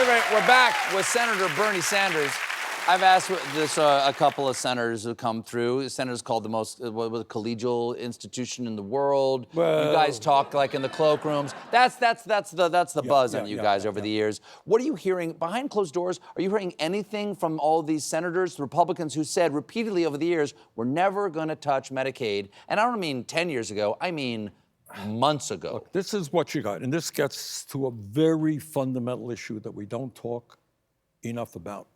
Hey, we're back with Senator Bernie Sanders. I've asked this a couple of senators who come through. The Senator's called the most collegial institution in the world. Well, you guys talk like in the cloakrooms. That's the buzz on you guys over the years. What are you hearing behind closed doors? Are you hearing anything from all these senators, Republicans, who said repeatedly over the years, we're never going to touch Medicaid? And I don't mean 10 years ago. I mean months ago. Look, this is what you got, and this gets to a very fundamental issue that we don't talk enough about.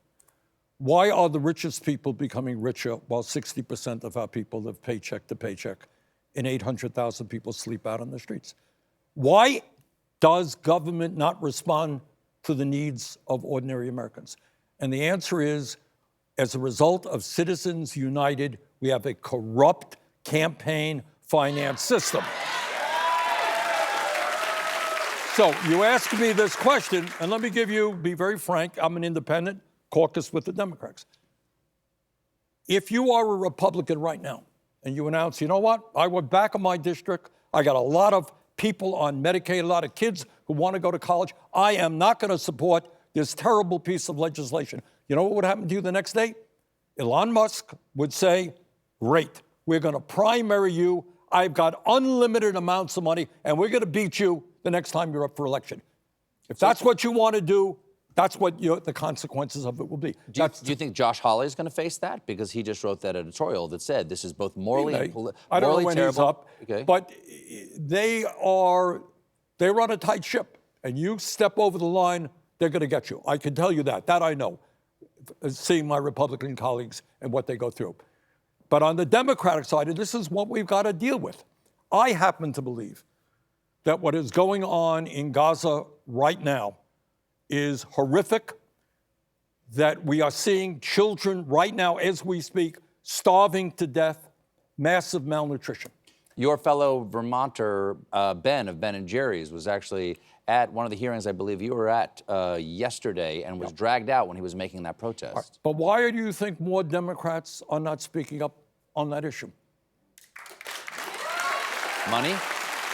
Why are the richest people becoming richer while 60% of our people live paycheck to paycheck and 800,000 people sleep out on the streets? Why does government not respond to the needs of ordinary Americans? And the answer is, as a result of Citizens United, we have a corrupt campaign finance system. So you ask me this question, and let me be very frank, I'm an independent, caucus with the Democrats. If you are a Republican right now and you announce, you know what, I went back in my district, I got a lot of people on Medicaid, a lot of kids who want to go to college, I am not going to support this terrible piece of legislation. You know what would happen to you the next day? Elon Musk would say, great, we're going to primary you, I've got unlimited amounts of money, and we're going to beat you the next time you're up for election. If that's what you want to do, that's what the consequences of it will be. Do you think Josh Hawley is going to face that? Because he just wrote that editorial that said this is both morally and politically terrible. I don't know when he's up, okay. But they run a tight ship, and you step over the line, they're going to get you. I can tell you that. That I know, seeing my Republican colleagues and what they go through. But on the Democratic side, and this is what we've got to deal with, I happen to believe that what is going on in Gaza right now is horrific, that we are seeing children right now as we speak starving to death, massive malnutrition. Your fellow Vermonter, Ben of Ben & Jerry's, was actually at one of the hearings I believe you were at yesterday and was dragged out when he was making that protest. Right. But why do you think more Democrats are not speaking up on that issue? Money?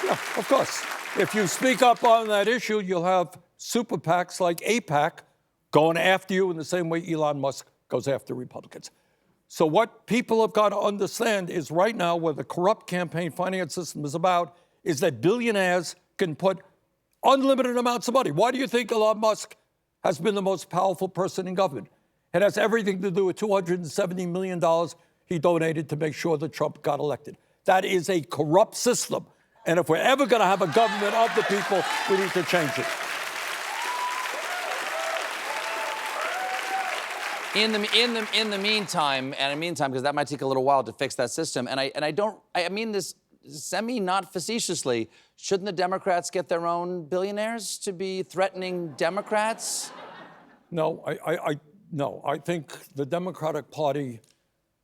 Yeah, of course. If you speak up on that issue, you'll have super PACs like AIPAC going after you in the same way Elon Musk goes after Republicans. So what people have got to understand is right now what the corrupt campaign finance system is about is that billionaires can put unlimited amounts of money. Why do you think Elon Musk has been the most powerful person in government? It has everything to do with $270 million he donated to make sure that Trump got elected. That is a corrupt system. And if we're ever going to have a government of the people, we need to change it. In the meantime, because that might take a little while to fix that system, and I mean this not facetiously, shouldn't the Democrats get their own billionaires to be threatening Democrats? No, no. I think the Democratic Party,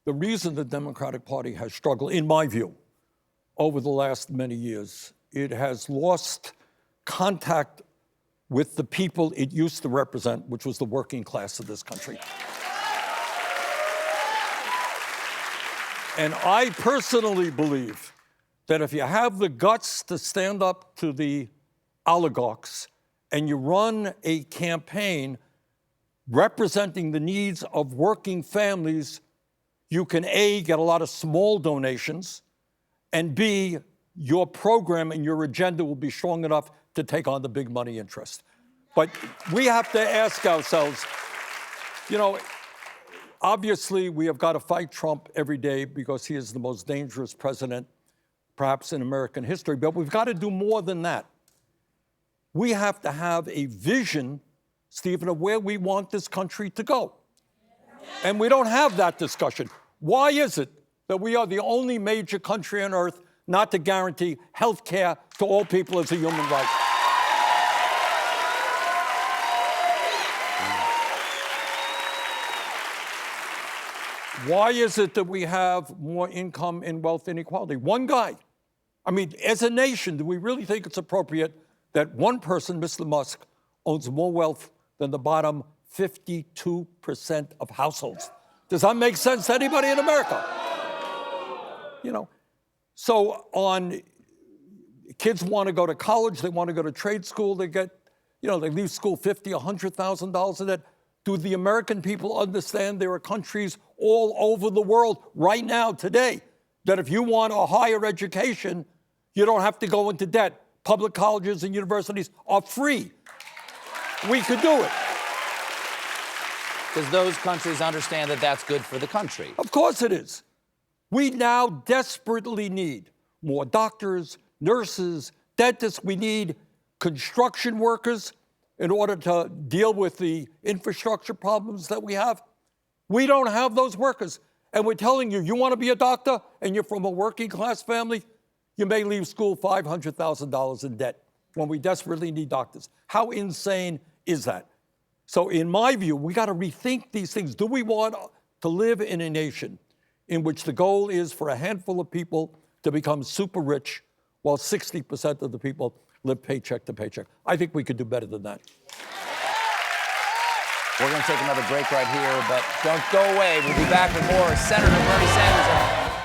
the reason the Democratic Party has struggled, in my view, over the last many years, it has lost contact with the people it used to represent, which was the working class of this country. And I personally believe that if you have the guts to stand up to the oligarchs and you run a campaign representing the needs of working families, you can A, get a lot of small donations, and B, your program and your agenda will be strong enough to take on the big money interest. But we have to ask ourselves, obviously we have got to fight Trump every day because he is the most dangerous president perhaps in American history, but we've got to do more than that. We have to have a vision, Stephen, of where we want this country to go. And we don't have that discussion. Why is it that we are the only major country on earth not to guarantee health care to all people as a human right? Why is it that we have more income and wealth inequality? One guy. I mean, as a nation, do we really think it's appropriate that one person, Mr. Musk, owns more wealth than the bottom 52% of households? Does that make sense to anybody in America? So kids want to go to college, they want to go to trade school, they get, they leave school $50,000, $100,000 in debt. Do the American people understand there are countries all over the world right now, today, that if you want a higher education, you don't have to go into debt? Public colleges and universities are free. We could do it. Because those countries understand that that's good for the country. Of course it is. We now desperately need more doctors, nurses, dentists. We need construction workers in order to deal with the infrastructure problems that we have. We don't have those workers. And we're telling you, you want to be a doctor and you're from a working class family, you may leave school $500,000 in debt when we desperately need doctors. How insane is that? So in my view, we got to rethink these things. Do we want to live in a nation in which the goal is for a handful of people to become super rich while 60% of the people live paycheck to paycheck? I think we could do better than that. We're going to take another break right here, but don't go away. We'll be back with more Senator Bernie Sanders.